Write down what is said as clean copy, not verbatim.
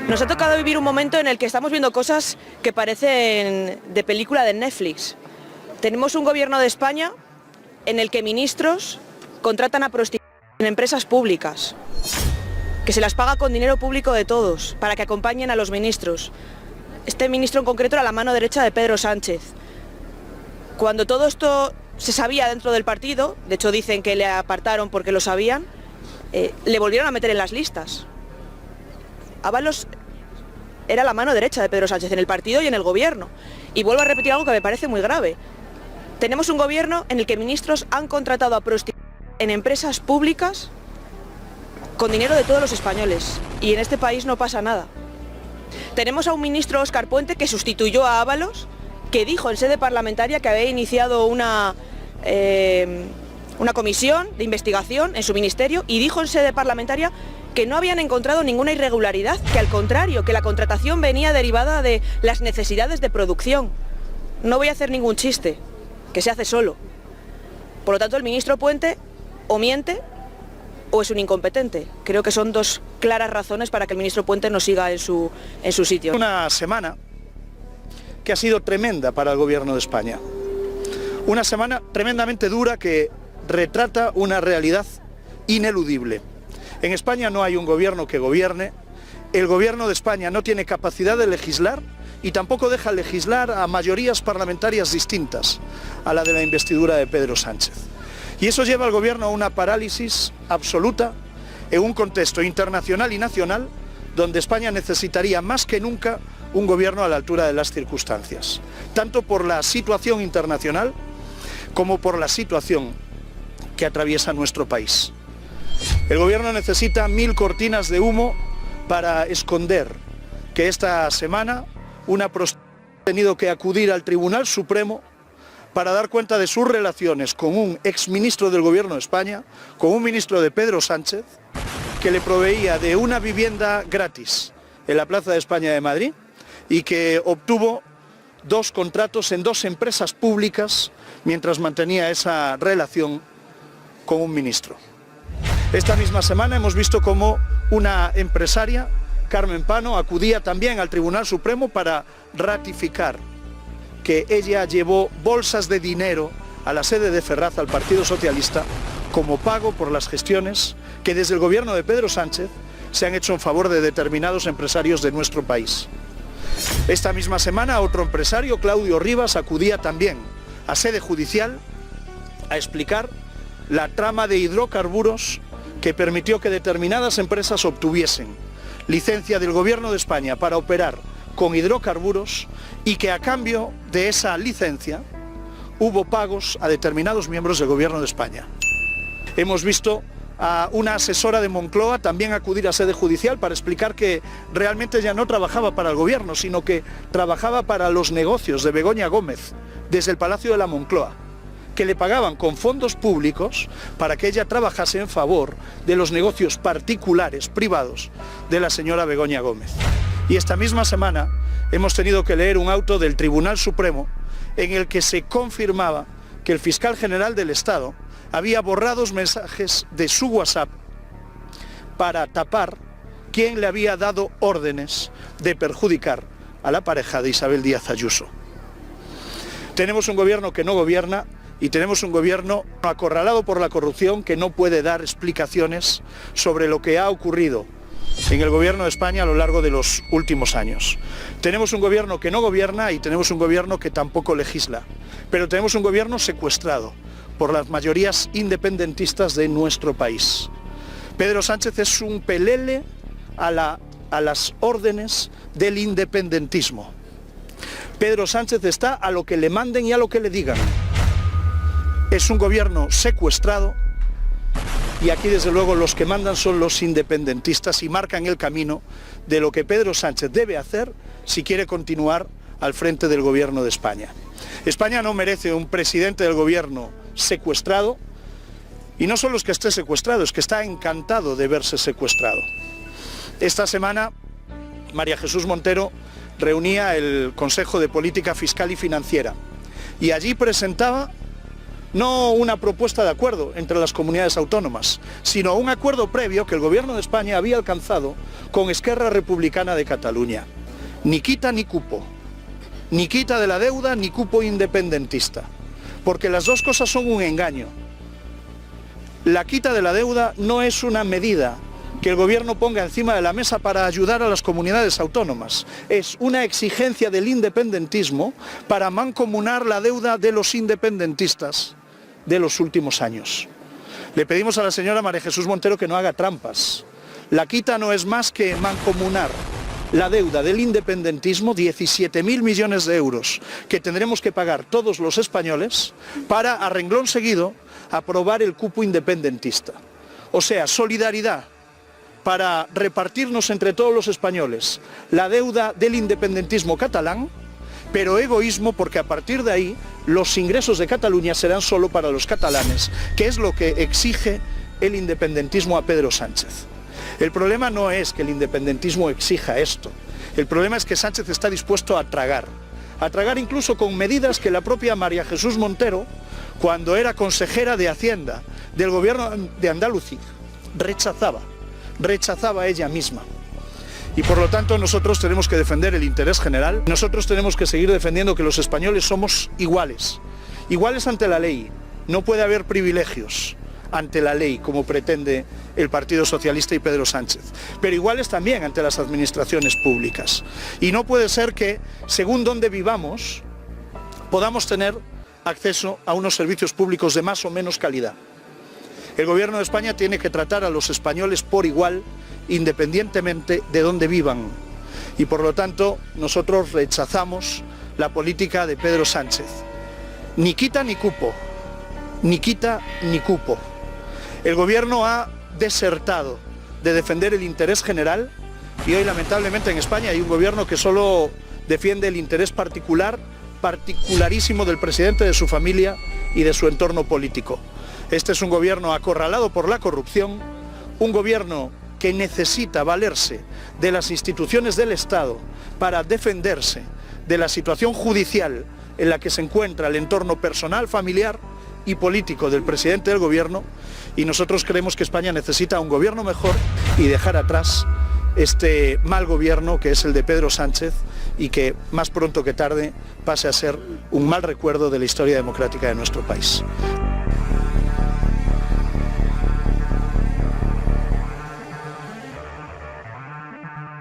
Nos ha tocado vivir un momento en el que estamos viendo cosas que parecen de película de Netflix. Tenemos un gobierno de España en el que ministros contratan a prostitutas en empresas públicas, que se las paga con dinero público de todos, para que acompañen a los ministros. Este ministro en concreto era la mano derecha de Pedro Sánchez. Cuando todo esto se sabía dentro del partido, de hecho dicen que le apartaron porque lo sabían, le volvieron a meter en las listas. Ábalos era la mano derecha de Pedro Sánchez en el partido y en el gobierno. Y vuelvo a repetir algo que me parece muy grave. Tenemos un gobierno en el que ministros han contratado a prostitutas en empresas públicas con dinero de todos los españoles. Y en este país no pasa nada. Tenemos a un ministro, Óscar Puente, que sustituyó a Ábalos, que dijo en sede parlamentaria que había iniciado una comisión de investigación en su ministerio y dijo en sede parlamentaria que no habían encontrado ninguna irregularidad, que al contrario, que la contratación venía derivada de las necesidades de producción. No voy a hacer ningún chiste, que se hace solo. Por lo tanto, el ministro Puente o miente o es un incompetente. Creo que son dos claras razones para que el ministro Puente no siga en su sitio. Una semana que ha sido tremenda para el gobierno de España. Una semana tremendamente dura que retrata una realidad ineludible. En España no hay un gobierno que gobierne, el gobierno de España no tiene capacidad de legislar y tampoco deja legislar a mayorías parlamentarias distintas a la de la investidura de Pedro Sánchez. Y eso lleva al gobierno a una parálisis absoluta en un contexto internacional y nacional donde España necesitaría más que nunca un gobierno a la altura de las circunstancias, tanto por la situación internacional como por la situación que atraviesa nuestro país. El gobierno necesita 1000 cortinas de humo para esconder que esta semana una prostituta ha tenido que acudir al Tribunal Supremo para dar cuenta de sus relaciones con un exministro del gobierno de España, con un ministro de Pedro Sánchez, que le proveía de una vivienda gratis en la Plaza de España de Madrid y que obtuvo 2 contratos en 2 empresas públicas mientras mantenía esa relación con un ministro. Esta misma semana hemos visto cómo una empresaria, Carmen Pano, acudía también al Tribunal Supremo para ratificar que ella llevó bolsas de dinero a la sede de Ferraz, al Partido Socialista, como pago por las gestiones que desde el gobierno de Pedro Sánchez se han hecho en favor de determinados empresarios de nuestro país. Esta misma semana otro empresario, Claudio Rivas, acudía también a sede judicial a explicar la trama de hidrocarburos que permitió que determinadas empresas obtuviesen licencia del gobierno de España para operar con hidrocarburos y que a cambio de esa licencia hubo pagos a determinados miembros del gobierno de España. Hemos visto a una asesora de Moncloa también acudir a sede judicial para explicar que realmente ya no trabajaba para el gobierno, sino que trabajaba para los negocios de Begoña Gómez desde el Palacio de la Moncloa, que le pagaban con fondos públicos para que ella trabajase en favor de los negocios particulares, privados, de la señora Begoña Gómez. Y esta misma semana hemos tenido que leer un auto del Tribunal Supremo en el que se confirmaba que el fiscal general del Estado había borrado mensajes de su WhatsApp para tapar quién le había dado órdenes de perjudicar a la pareja de Isabel Díaz Ayuso. Tenemos un gobierno que no gobierna y tenemos un gobierno acorralado por la corrupción que no puede dar explicaciones sobre lo que ha ocurrido en el gobierno de España a lo largo de los últimos años. Tenemos un gobierno que no gobierna y tenemos un gobierno que tampoco legisla, pero tenemos un gobierno secuestrado por las mayorías independentistas de nuestro país. Pedro Sánchez es un pelele a las órdenes del independentismo. Pedro Sánchez está a lo que le manden y a lo que le digan. Es un gobierno secuestrado y aquí desde luego los que mandan son los independentistas y marcan el camino de lo que Pedro Sánchez debe hacer si quiere continuar al frente del gobierno de España. España no merece un presidente del gobierno secuestrado y no solo es que esté secuestrado, es que está encantado de verse secuestrado. Esta semana María Jesús Montero reunía el Consejo de Política Fiscal y Financiera y allí presentaba no una propuesta de acuerdo entre las comunidades autónomas, sino un acuerdo previo que el Gobierno de España había alcanzado con Esquerra Republicana de Cataluña. Ni quita ni cupo, ni quita de la deuda ni cupo independentista, porque las dos cosas son un engaño. La quita de la deuda no es una medida que el Gobierno ponga encima de la mesa para ayudar a las comunidades autónomas. Es una exigencia del independentismo para mancomunar la deuda de los independentistas de los últimos años. Le pedimos a la señora María Jesús Montero que no haga trampas. La quita no es más que mancomunar la deuda del independentismo, 17.000 millones de euros que tendremos que pagar todos los españoles para, a renglón seguido, aprobar el cupo independentista. O sea, solidaridad para repartirnos entre todos los españoles la deuda del independentismo catalán, pero egoísmo porque a partir de ahí los ingresos de Cataluña serán solo para los catalanes, que es lo que exige el independentismo a Pedro Sánchez. El problema no es que el independentismo exija esto, el problema es que Sánchez está dispuesto a tragar incluso con medidas que la propia María Jesús Montero, cuando era consejera de Hacienda del Gobierno de Andalucía, rechazaba ella misma. Y por lo tanto nosotros tenemos que defender el interés general, nosotros tenemos que seguir defendiendo que los españoles somos iguales ante la ley, no puede haber privilegios ante la ley como pretende el Partido Socialista y Pedro Sánchez, pero iguales también ante las administraciones públicas. Y no puede ser que, según donde vivamos, podamos tener acceso a unos servicios públicos de más o menos calidad. El Gobierno de España tiene que tratar a los españoles por igual, independientemente de dónde vivan. Y por lo tanto, nosotros rechazamos la política de Pedro Sánchez. Ni quita ni cupo, ni quita ni cupo. El Gobierno ha desertado de defender el interés general y hoy lamentablemente en España hay un Gobierno que solo defiende el interés particularísimo del presidente, de su familia y de su entorno político. Este es un Gobierno acorralado por la corrupción, un Gobierno que necesita valerse de las instituciones del Estado para defenderse de la situación judicial en la que se encuentra el entorno personal, familiar y político del presidente del Gobierno, y nosotros creemos que España necesita un gobierno mejor y dejar atrás este mal gobierno que es el de Pedro Sánchez y que más pronto que tarde pase a ser un mal recuerdo de la historia democrática de nuestro país.